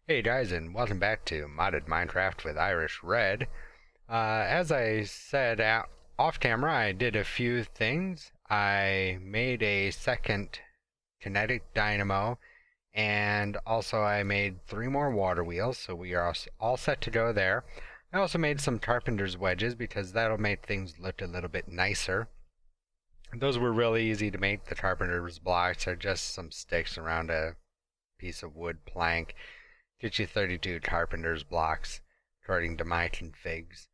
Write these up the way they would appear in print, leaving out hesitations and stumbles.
Hey guys, and welcome back to Modded Minecraft with Irish Red. As I said off camera, I did a few things. I made a second kinetic dynamo, and also I made 3 more water wheels, so we are all set to go there. I also made some carpenter's wedges because that'll make things look a little bit nicer. Those were really easy to make. The carpenter's blocks are just some sticks around a piece of wood plank. Get you 32 carpenter's blocks, according to my configs.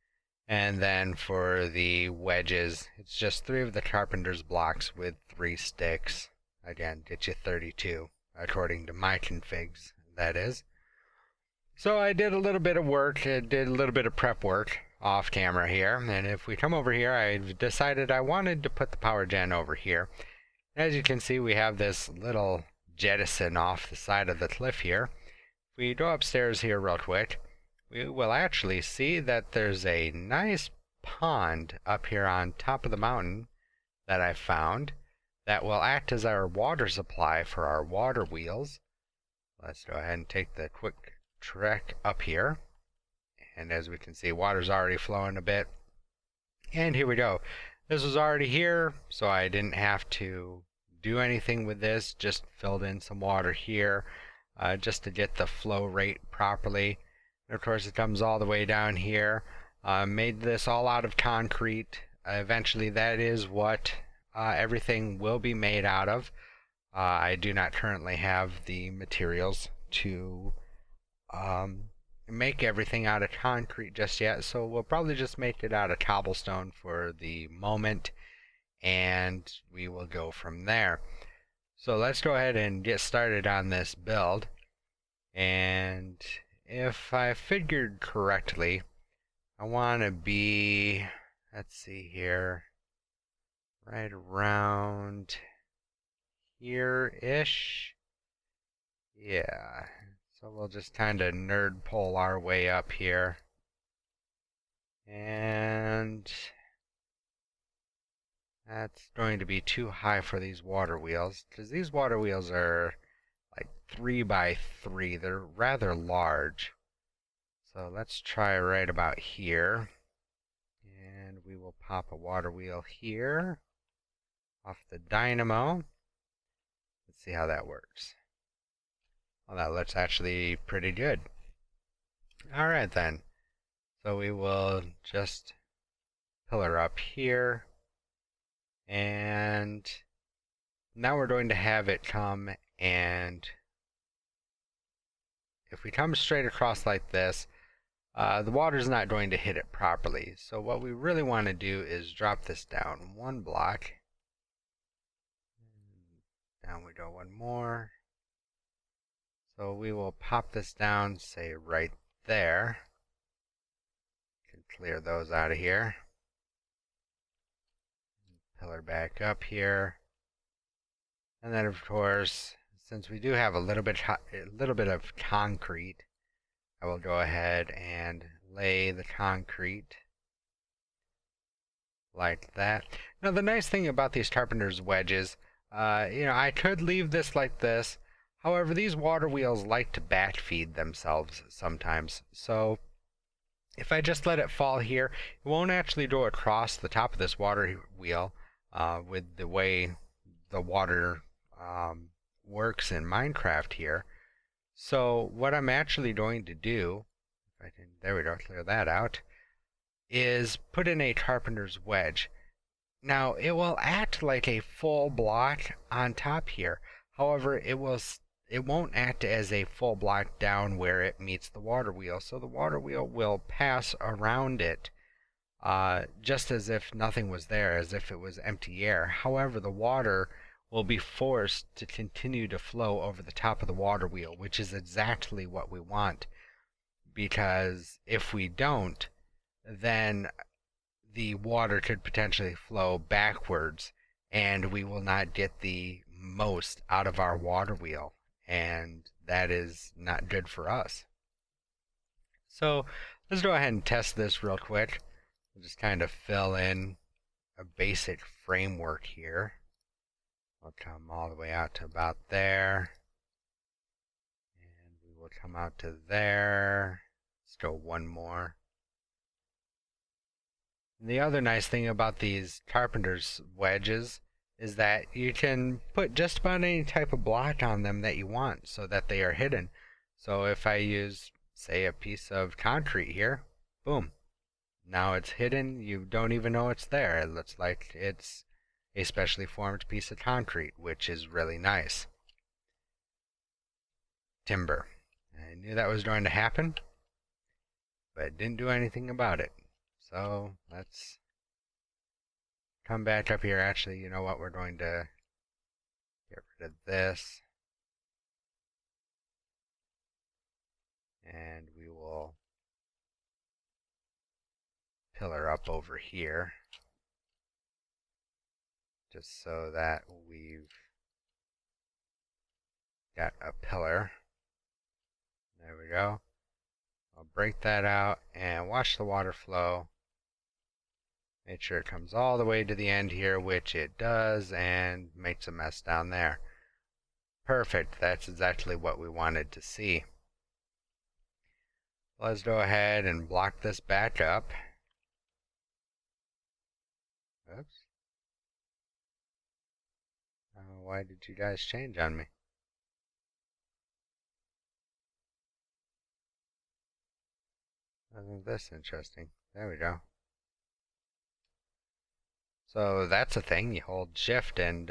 And then for the wedges, it's just 3 of the carpenter's blocks with 3 sticks. Again, get you 32, according to my configs, that is. So I did a little bit of work, did a little bit of prep work off camera here. And if we come over here, I decided I wanted to put the power gen over here. As you can see, we have this little jettison off the side of the cliff here. If we go upstairs here real quick, we will actually see that there's a nice pond up here on top of the mountain that I found that will act as our water supply for our water wheels. Let's go ahead and take the quick trek up here. And as we can see, water's already flowing a bit. And here we go. This was already here, so I didn't have to do anything with this. Just filled in some water here just to get the flow rate properly. And of course, it comes all the way down here. Made this all out of concrete. Eventually, that is what everything will be made out of. I do not currently have the materials to make everything out of concrete just yet, so we'll probably just make it out of cobblestone for the moment, and we will go from there. So let's go ahead and get started on this build. And if I figured correctly, I want to be, let's see here, right around here-ish. Yeah, so we'll just kind of nerd pull our way up here. And that's going to be too high for these water wheels, because these water wheels are like 3 by 3. They're rather large. So let's try right about here. And we will pop a water wheel here off the dynamo. Let's see how that works. Well, that looks actually pretty good. Alright then. So we will just pillar up here. And now we're going to have it come, and if we come straight across like this, the water's not going to hit it properly. So what we really want to do is drop this down 1 block. Down we go 1 more. So we will pop this down, say right there. Can clear those out of here. Pillar back up here. And then of course, since we do have a little bit of concrete, I will go ahead and lay the concrete like that. Now the nice thing about these carpenter's wedges, I could leave this like this. However, these water wheels like to backfeed themselves sometimes. So if I just let it fall here, it won't actually go across the top of this water wheel with the way the water works in Minecraft here. So what I'm actually going to do, if I can, there we go, clear that out, is put in a carpenter's wedge. Now it will act like a full block on top here. However, it won't act as a full block down where it meets the water wheel. So the water wheel will pass around it just as if nothing was there, as if it was empty air. However, the water will be forced to continue to flow over the top of the water wheel, which is exactly what we want. Because if we don't, then the water could potentially flow backwards, and we will not get the most out of our water wheel, and that is not good for us. So let's go ahead and test this real quick. We'll just kind of fill in a basic framework here. We'll come all the way out to about there, and we will will come out to there. Let's go one more. And the other nice thing about these carpenter's wedges is that you can put just about any type of block on them that you want so that they are hidden. So if I use, say, a piece of concrete here, boom, now it's hidden. You don't even know it's there. It looks like it's a specially formed piece of concrete, which is really nice. Timber. I knew that was going to happen, but didn't do anything about it. So let's come back up here. Actually, you know what? We're going to get rid of this. And we will pillar up over here. Just so that we've got a pillar. There we go. I'll break that out and watch the water flow. Make sure it comes all the way to the end here, which it does, and makes a mess down there. Perfect. That's exactly what we wanted to see. Let's go ahead and block this back up. Oops. Why did you guys change on me? Isn't this interesting? There we go. So that's a thing. You hold shift and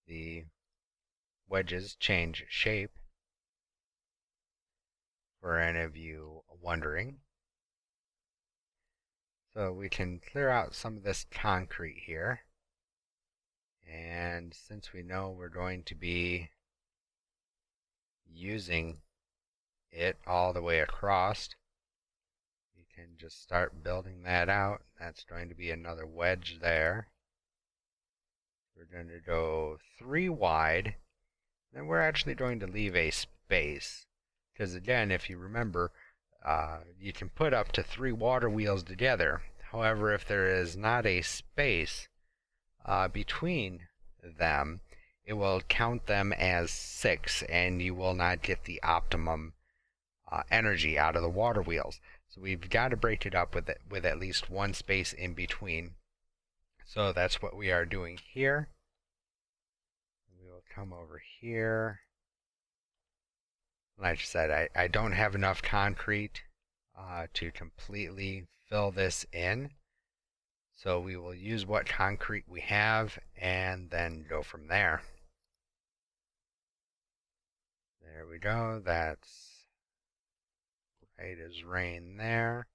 the wedges change shape. For any of you wondering. So we can clear out some of this concrete here. And since we know we're going to be using it all the way across, we can just start building that out. That's going to be another wedge there. We're going to go 3 wide. Then we're actually going to leave a space. Because again, if you remember, you can put up to 3 water wheels together. However, if there is not a space between them, it will count them as 6, and you will not get the optimum energy out of the water wheels. So we've got to break it up with at least 1 space in between. So that's what we are doing here. We will come over here. Like I said, I don't have enough concrete to completely fill this in. So we will use what concrete we have and then go from there. There we go. That's right as rain there.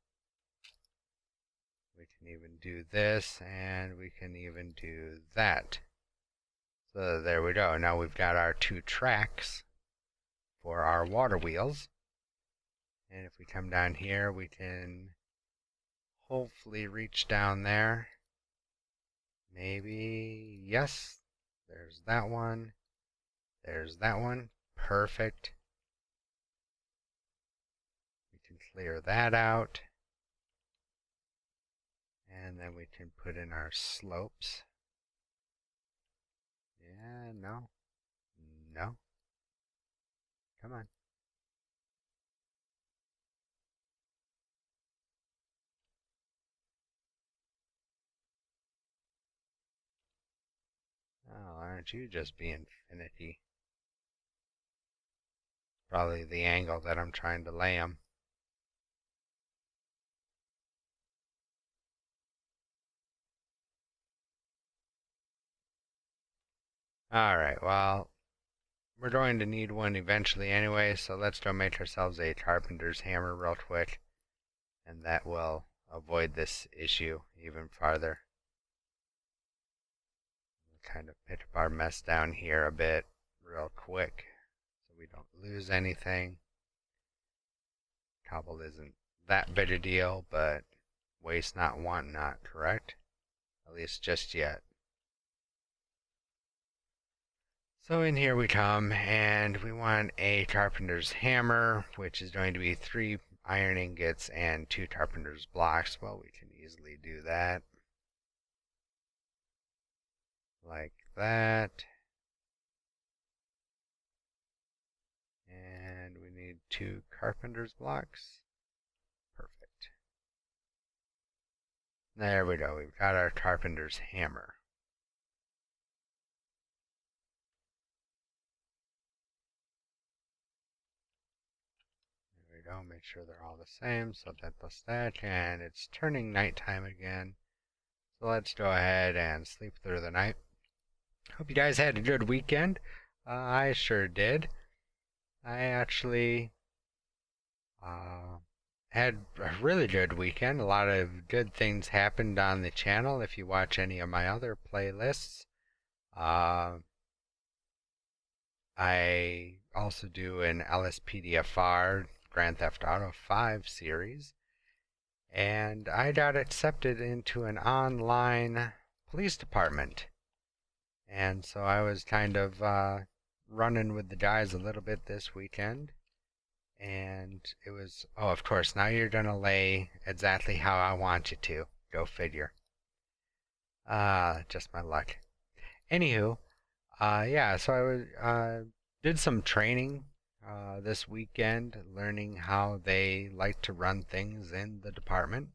We can even do this, and we can even do that. So there we go. Now we've got our 2 tracks for our water wheels. And if we come down here, we can hopefully reach down there. Maybe, yes. There's that one. There's that one. Perfect. We can clear that out. And then we can put in our slopes. Yeah, no. No. Come on. Oh, aren't you just being finicky? Probably the angle that I'm trying to lay them. Alright, well, we're going to need one eventually anyway, so let's go make ourselves a carpenter's hammer real quick, and that will avoid this issue even farther. We'll kind of pick up our mess down here a bit real quick so we don't lose anything. Cobble isn't that big a deal, but waste not, want not, correct? At least just yet. So in here we come, and we want a carpenter's hammer, which is going to be 3 iron ingots and 2 carpenter's blocks. Well, we can easily do that. Like that. 2 carpenter's blocks. Perfect. There we go. We've got our carpenter's hammer. There we go. Make sure they're all the same. So that's that. And it's turning nighttime again. So let's go ahead and sleep through the night. Hope you guys had a good weekend. I sure did. I actually had a really good weekend. A lot of good things happened on the channel. If you watch any of my other playlists, I also do an LSPDFR Grand Theft Auto 5 series, and I got accepted into an online police department. And so I was kind of running with the guys a little bit this weekend. And it was, oh, of course, now you're going to lay exactly how I want you to. Go figure. Just my luck. Anywho, yeah, so I was, did some training this weekend, learning how they like to run things in the department.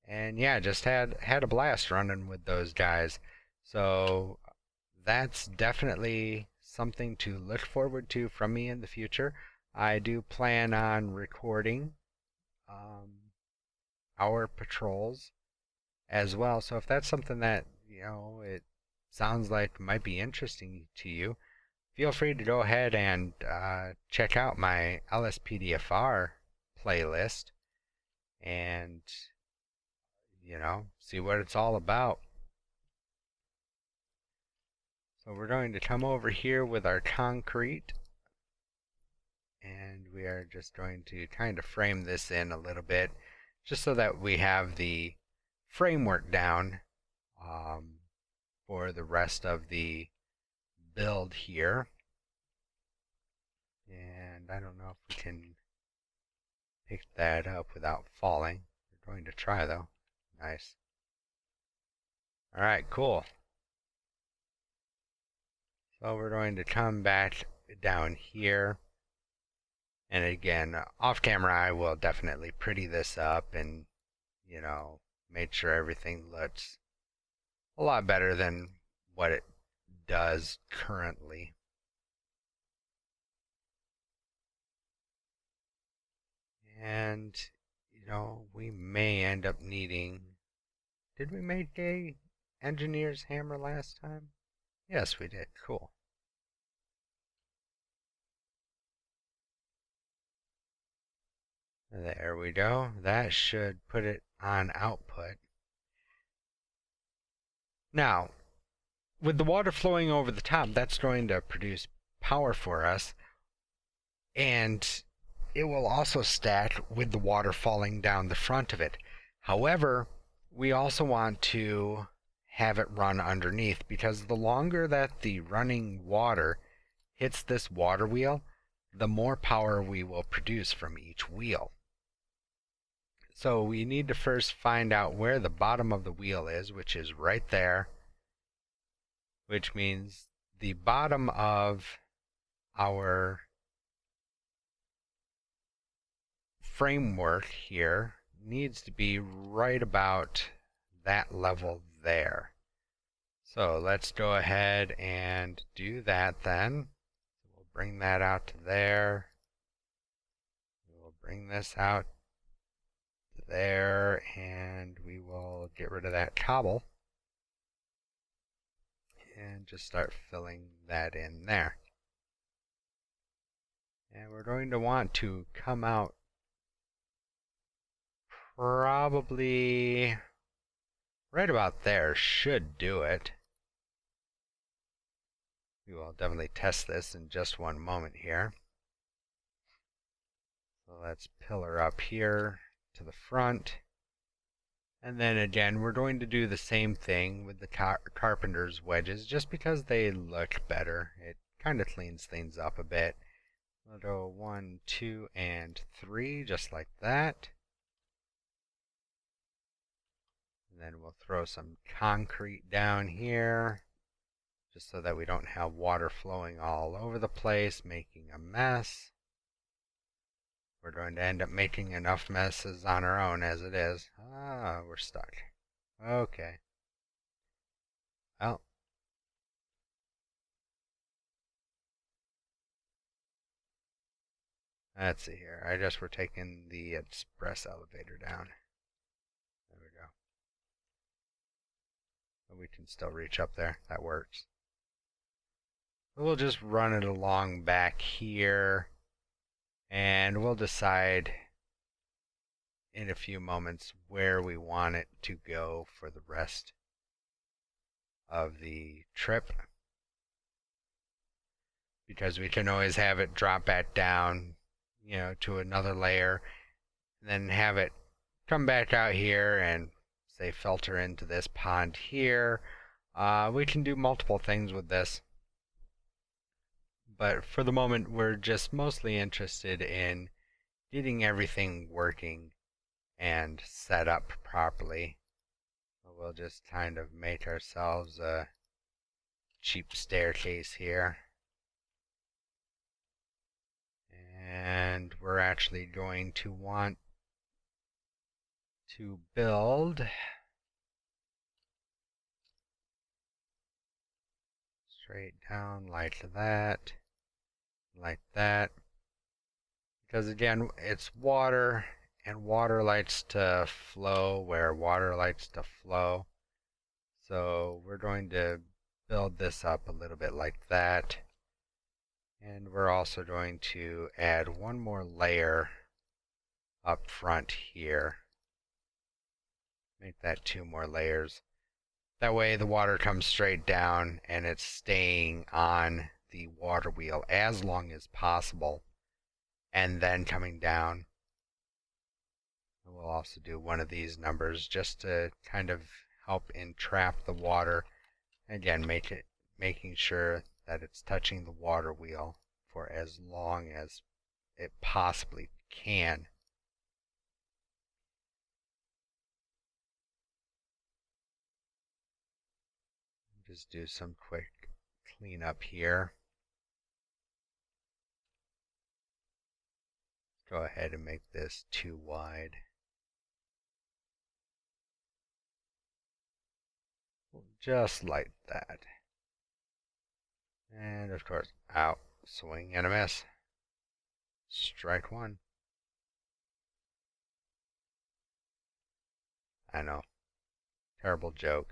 And yeah, just had a blast running with those guys. So that's definitely something to look forward to from me in the future. I do plan on recording our patrols as well. So if that's something that, it sounds like might be interesting to you, feel free to go ahead and check out my LSPDFR playlist and, see what it's all about. So we're going to come over here with our concrete, and we are just going to kind of frame this in a little bit, just so that we have the framework down for the rest of the build here. And I don't know if we can pick that up without falling. We're going to try though. Nice. Alright, cool. So we're going to come back down here. And again, off camera I will definitely pretty this up and, make sure everything looks a lot better than what it does currently. And, we may end up needing... Did we make a engineer's hammer last time? Yes, we did. Cool. There we go. That should put it on output. Now, with the water flowing over the top, that's going to produce power for us. And it will also stack with the water falling down the front of it. However, we also want to have it run underneath, because the longer that the running water hits this water wheel, the more power we will produce from each wheel. So we need to first find out where the bottom of the wheel is, which is right there, which means the bottom of our framework here needs to be right about that level there. So let's go ahead and do that then. We'll bring that out to there. We'll bring this out to there, and we will get rid of that cobble and just start filling that in there. And we're going to want to come out probably right about there. Should do it. We will definitely test this in just one moment here. So let's pillar up here to the front. And then again, we're going to do the same thing with the carpenter's wedges, just because they look better. It kind of cleans things up a bit. We'll go 1, 2, and 3, just like that. And then we'll throw some concrete down here, just so that we don't have water flowing all over the place, making a mess. We're going to end up making enough messes on our own as it is. Ah, we're stuck. Okay. Well, let's see here. I guess we're taking the express elevator down. There we go. We can still reach up there. That works. We'll just run it along back here, and we'll decide in a few moments where we want it to go for the rest of the trip, because we can always have it drop back down, you know, to another layer, and then have it come back out here and say filter into this pond here. We can do multiple things with this, but for the moment we're just mostly interested in getting everything working and set up properly. We'll just kind of make ourselves a cheap staircase here. And we're actually going to want to build straight down like that, because again, it's water, and water likes to flow where water likes to flow. So we're going to build this up a little bit like that. And we're also going to add one more layer up front here. Make that 2 more layers. That way the water comes straight down and it's staying on the water wheel as long as possible, and then coming down. And we'll also do one of these numbers just to kind of help entrap the water. Again, making sure that it's touching the water wheel for as long as it possibly can. Just do some quick cleanup here. Go ahead and make this too wide. Just like that. And of course, out, swing and a miss. Strike one. I know. Terrible joke.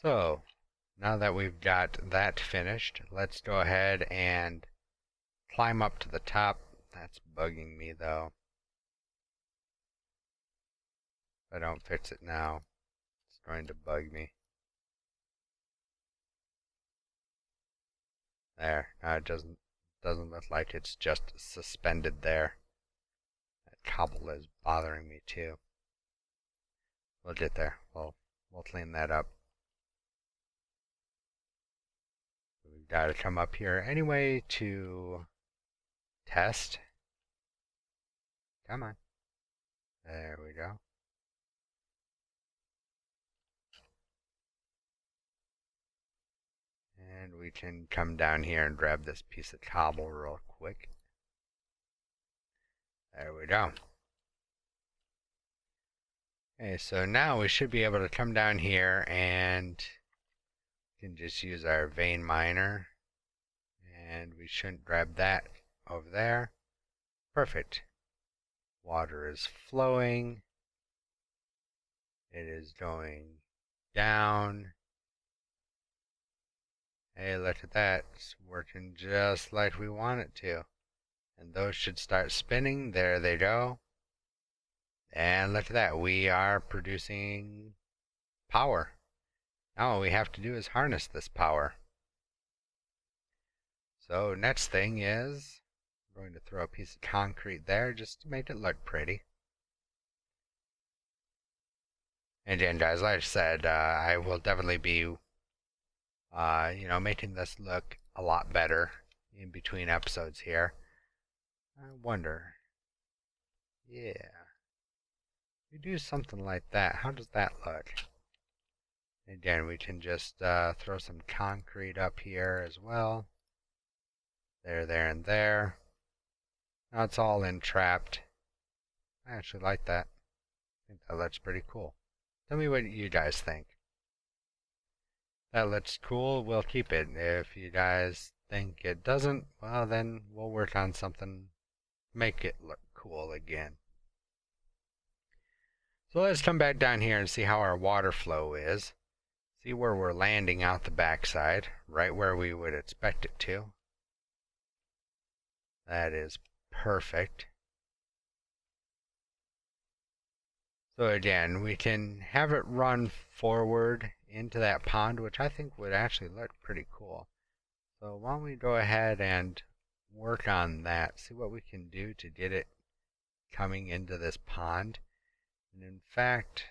So, now that we've got that finished, let's go ahead and climb up to the top. That's bugging me though. If I don't fix it now, it's going to bug me. There, now it doesn't look like it's just suspended there. That cobble is bothering me too. We'll get there. We'll clean that up. We've got to come up here anyway to test. Come on. There we go. And we can come down here and grab this piece of cobble real quick. There we go. Okay, so now we should be able to come down here and we can just use our vein miner. And we shouldn't grab that over there. Perfect. Water is flowing. It is going down. Hey, look at that. It's working just like we want it to. And those should start spinning. There they go. And look at that. We are producing power. Now all we have to do is harness this power. So next thing is, I'm going to throw a piece of concrete there just to make it look pretty. And again, guys, like I said, I will definitely be making this look a lot better in between episodes here. I wonder. Yeah. You do something like that. How does that look? Again, we can just throw some concrete up here as well. There, and there. Now it's all entrapped. I actually like that. I think that looks pretty cool. Tell me what you guys think. That looks cool, we'll keep it. If you guys think it doesn't, well then we'll work on something, make it look cool again. So let's come back down here and see how our water flow is. See where we're landing out the backside, right where we would expect it to. That is perfect. So again, we can have it run forward into that pond, which I think would actually look pretty cool. So why don't we go ahead and work on that, see what we can do to get it coming into this pond. And in fact,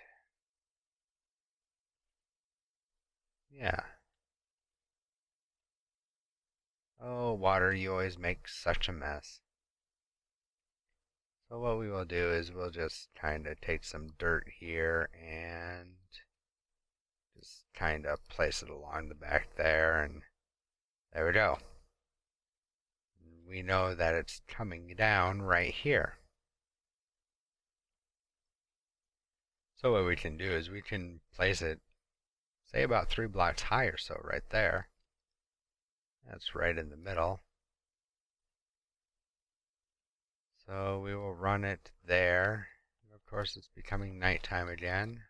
yeah. Oh, water, you always make such a mess. So what we will do is we'll just kind of take some dirt here and just kind of place it along the back there, and there we go. We know that it's coming down right here. So what we can do is we can place it, say about 3 blocks high or so right there. That's right in the middle. So we will run it there. Of course, it's becoming nighttime again.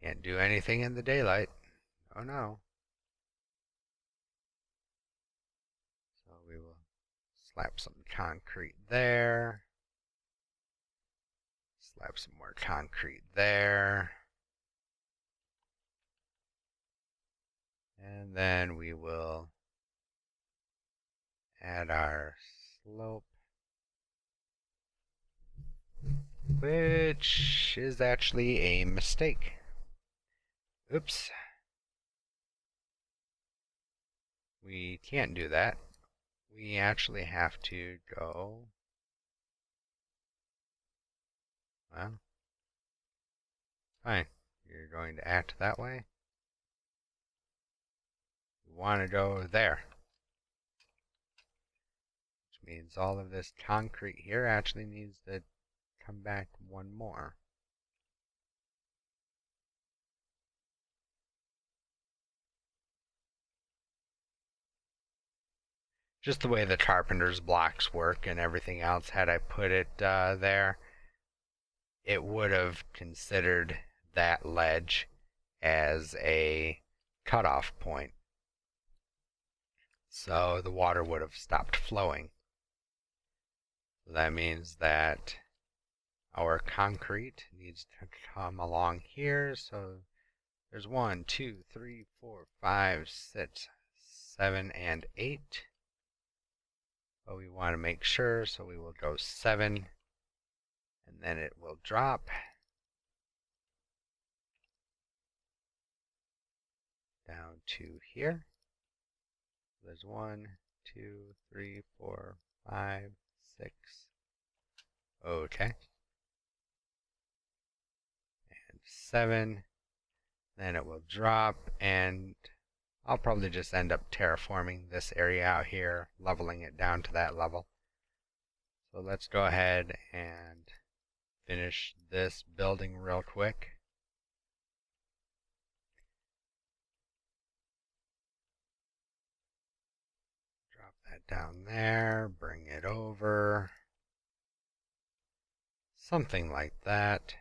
Can't do anything in the daylight. Oh no. So we will slap some concrete there. Slap some more concrete there. And then we will add our slope, which is actually a mistake. Oops. We can't do that. We actually have to go, well, fine. You're going to act that way. We want to go there. Which means all of this concrete here actually needs to come back one more. Just the way the carpenter's blocks work and everything else, had I put it there, it would have considered that ledge as a cutoff point. So the water would have stopped flowing. That means that our concrete needs to come along here. So there's 1, 2, 3, 4, 5, 6, 7, and 8. But we want to make sure, so we will go 7, and then it will drop down to here. There's 1, 2, 3, 4, 5, 6. Okay. And 7. Then it will drop, and I'll probably just end up terraforming this area out here, leveling it down to that level. So let's go ahead and finish this building real quick. Drop that down there, bring it over. Something like that.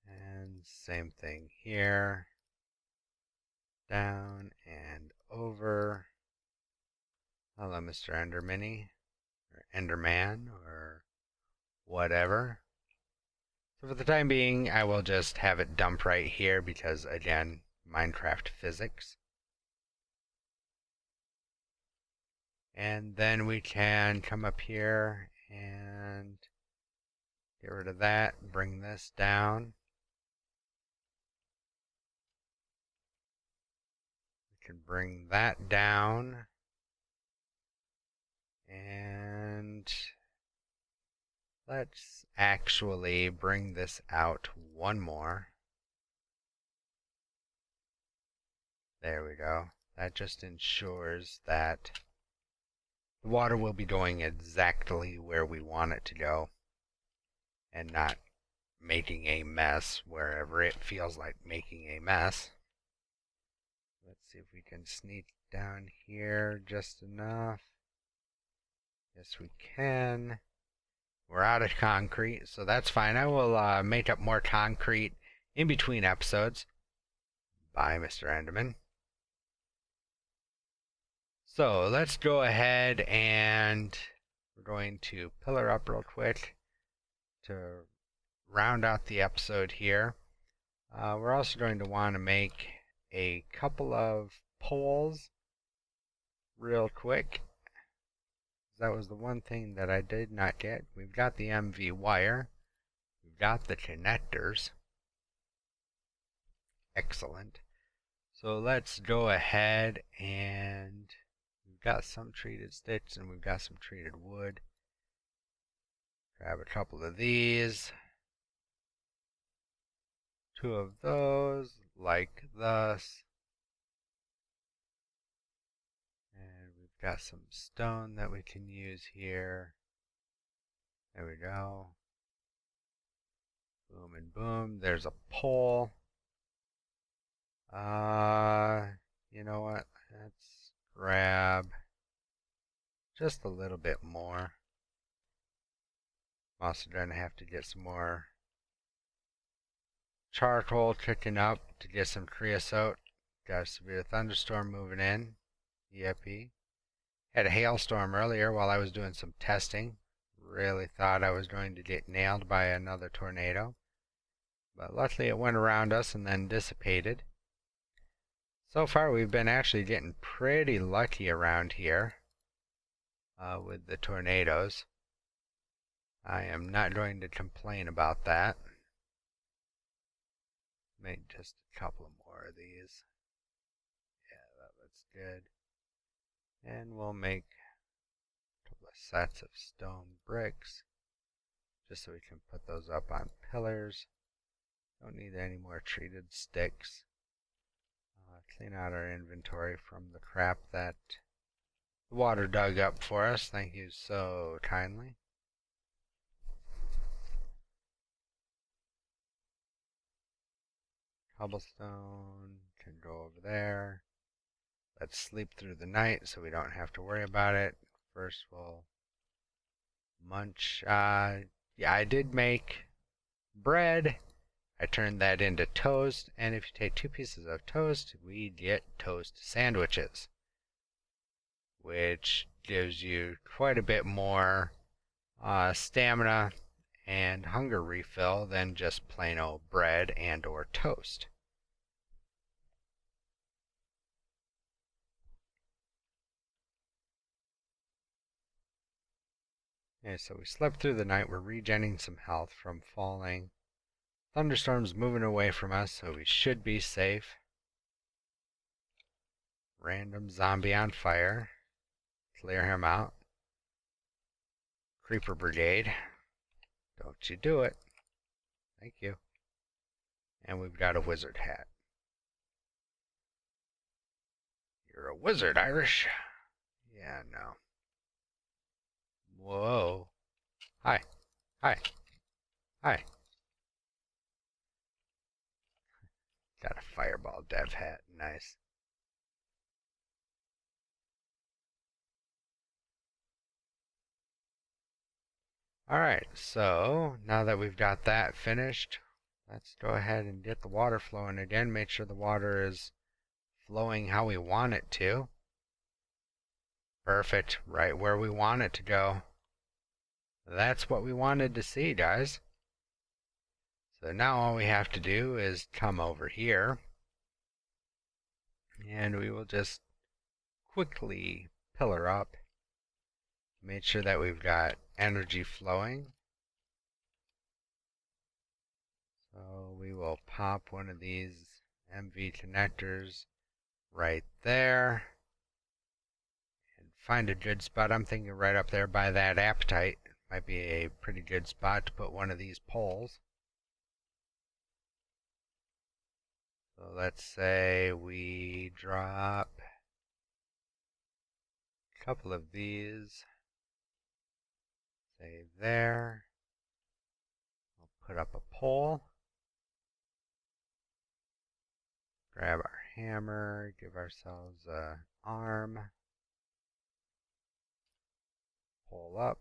And same thing here. Down and over. Hello, Mr. Endermini, or Enderman, or whatever. So for the time being, I will just have it dump right here because, again, Minecraft physics. And then we can come up here and get rid of that, bring this down. We can bring that down. And Let's actually bring this out one more. There we go. That just ensures that the water will be going exactly where we want it to go and not making a mess wherever it feels like making a mess. Let's see if we can sneak down here just enough. Yes, we can. We're out of concrete, so that's fine. I will make up more concrete in between episodes. Bye, Mr. Enderman. So let's go ahead and we're going to pillar up real quick to round out the episode here. We're also going to want to make a couple of poles real quick. That was the one thing that I did not get. We've got the MV wire. We've got the connectors. Excellent. So let's go ahead and we've got some treated sticks and we've got some treated wood. Grab a couple of these. 2 of those, like thus. And we've got some stone that we can use here. There we go. Boom and boom. There's a pole. You know what? Let's grab just a little bit more. I'm also going to have to get some more charcoal cooking up to get some creosote. Got a severe thunderstorm moving in. Yippee. Had a hailstorm earlier while I was doing some testing. Really thought I was going to get nailed by another tornado. But luckily it went around us and then dissipated. So far we've been actually getting pretty lucky around here with the tornadoes. I am not going to complain about that. Make just a couple more of these. Yeah, that looks good. And we'll make a couple of sets of stone bricks just so we can put those up on pillars. Don't need any more treated sticks. Clean out our inventory from the crap that the water dug up for us. Thank you so kindly. Cobblestone can go over there. Let's sleep through the night so we don't have to worry about it. First we'll munch. Yeah, I did make bread. I turned that into toast, and if you take 2 pieces of toast, we get toast sandwiches, which gives you quite a bit more stamina and hunger refill than just plain old bread and or toast. Okay, so we slept through the night. We're regenerating some health from falling. Thunderstorm's moving away from us, so we should be safe. Random zombie on fire. Clear him out. Creeper Brigade. Don't you do it. Thank you. And we've got a wizard hat. You're a wizard, Irish. Yeah, no. Whoa. Hi. Hi. Hi. Got a fireball dev hat. Nice. Alright, so now that we've got that finished, let's go ahead and get the water flowing again. Make sure the water is flowing how we want it to. Perfect. Right where we want it to go. That's what we wanted to see, guys. So now all we have to do is come over here. And we will just quickly pillar up. Make sure that we've got energy flowing. So we will pop one of these MV connectors right there. And find a good spot. I'm thinking right up there by that appetite might be a pretty good spot to put one of these poles. So let's say we drop a couple of these, say there. We'll put up a pole. Grab our hammer, give ourselves an arm, pull up.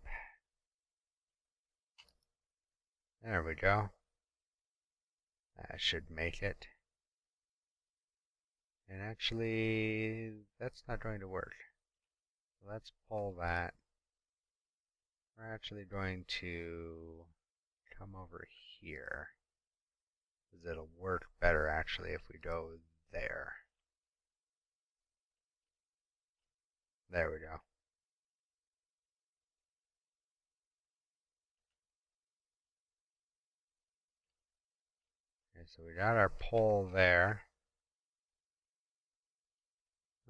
There we go. That should make it. And actually, that's not going to work. Let's pull that. We're actually going to come over here, because it'll work better actually if we go there. There we go. Okay, so we got our pole there.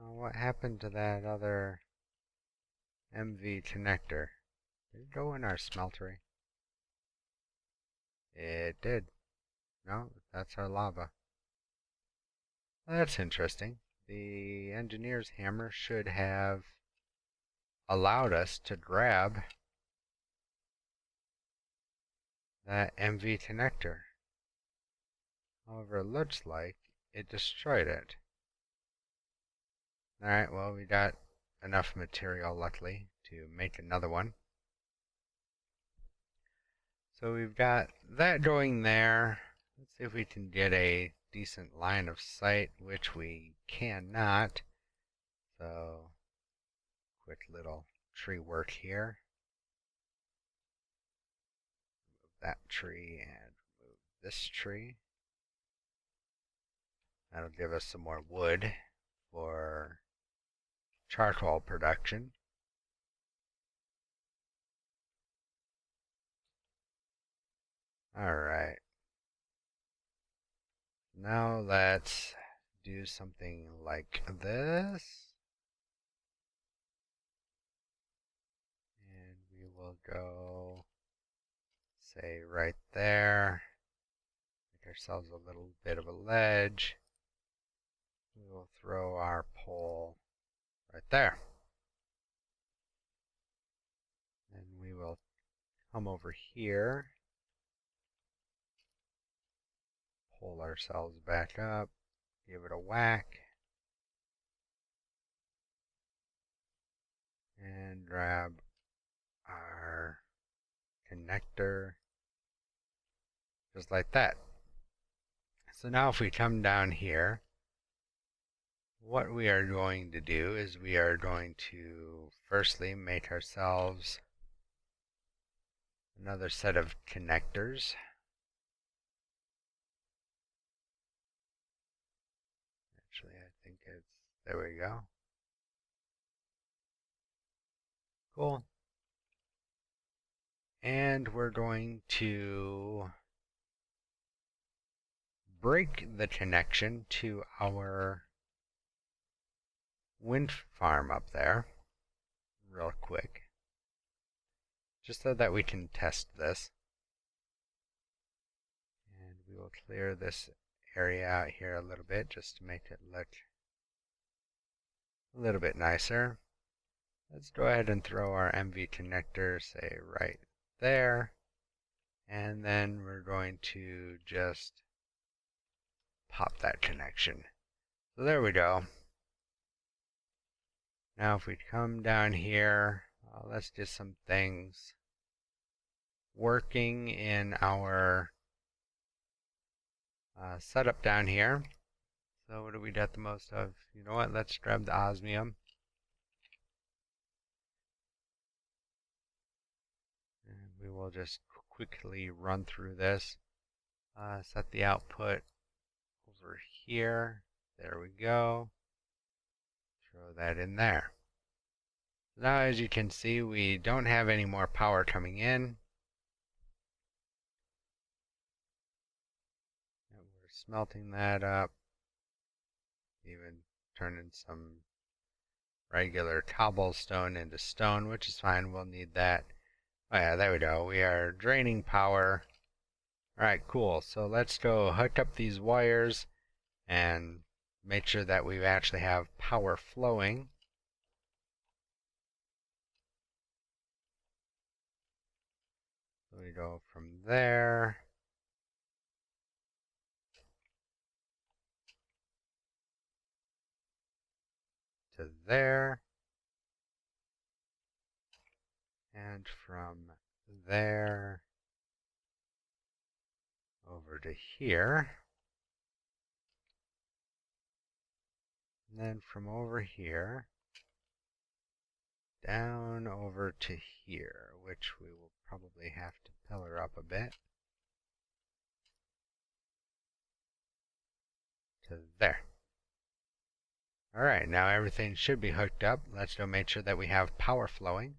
Oh, what happened to that other MV connector? Did it go in our smeltery? It did. No, that's our lava. That's interesting. The engineer's hammer should have allowed us to grab that MV connector. However, it looks like it destroyed it. Alright, well, we got enough material, luckily, to make another one. So we've got that going there. Let's see if we can get a decent line of sight, which we cannot. So, quick little tree work here. Remove that tree and remove this tree. That'll give us some more wood for charcoal production. Alright. Now let's do something like this. And we will go, say, right there. Make ourselves a little bit of a ledge. We will throw our pole right there. And we will come over here. Pull ourselves back up. Give it a whack. And grab our connector. Just like that. So now if we come down here, what we are going to do is we are going to firstly make ourselves another set of connectors. Actually, I think it's, there we go. Cool. And we're going to break the connection to our wind farm up there real quick, just so that we can test this. And we will clear this area out here a little bit just to make it look a little bit nicer. Let's go ahead and throw our MV connector, say, right there. And then we're going to just pop that connection. So there we go. Now if we come down here, let's do some things working in our setup down here. So what do we get the most of? You know what, let's grab the osmium. And we will just quickly run through this. Set the output over here. There we go. Throw that in there. Now as you can see, we don't have any more power coming in. And we're smelting that up. Even turning some regular cobblestone into stone, which is fine, we'll need that. Oh yeah, there we go. We are draining power. Alright, cool. So let's go hook up these wires and make sure that we actually have power flowing. So we go from there to there, and from there over to here, and then from over here down over to here, which we will probably have to pillar up a bit, to there. Alright, now everything should be hooked up. Let's go make sure that we have power flowing.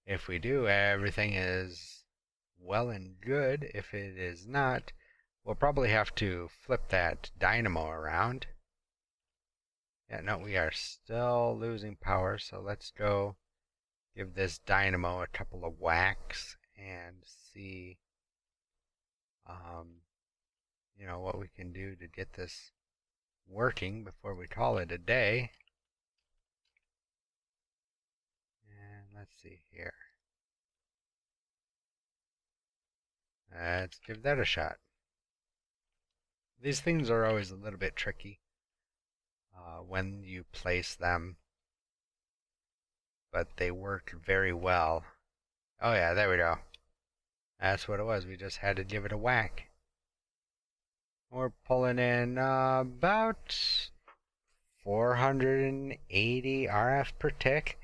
If we do, everything is well and good. If it is not, we'll probably have to flip that dynamo around. Yeah, no, we are still losing power, so let's go give this dynamo a couple of whacks and see what we can do to get this working before we call it a day. And let's see here. Let's give that a shot. These things are always a little bit tricky when you place them, but they work very well. Oh yeah, there we go. That's what it was. We just had to give it a whack. We're pulling in about 480 RF per tick,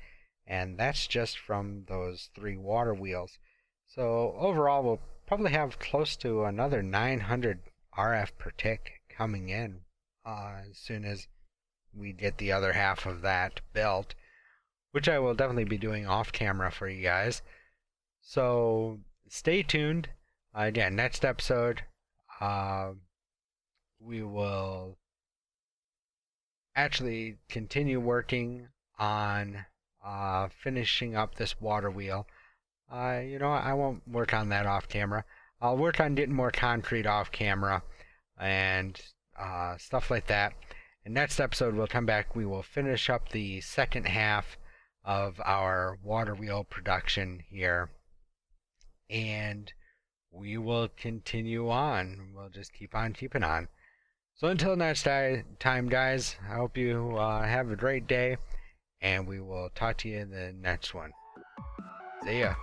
and that's just from those 3 water wheels. So overall, we'll probably have close to another 900 RF per tick coming in as soon as we get the other half of that built, which I will definitely be doing off camera for you guys. So stay tuned. Again, next episode, we will actually continue working on finishing up this water wheel. I won't work on that off camera. I'll work on getting more concrete off camera and stuff like that. And next episode we'll come back. We will finish up the second half of our water wheel production here, and we will continue on. We'll just keep on keeping on. So until next time, guys, I hope you have a great day, and we will talk to you in the next one. See ya.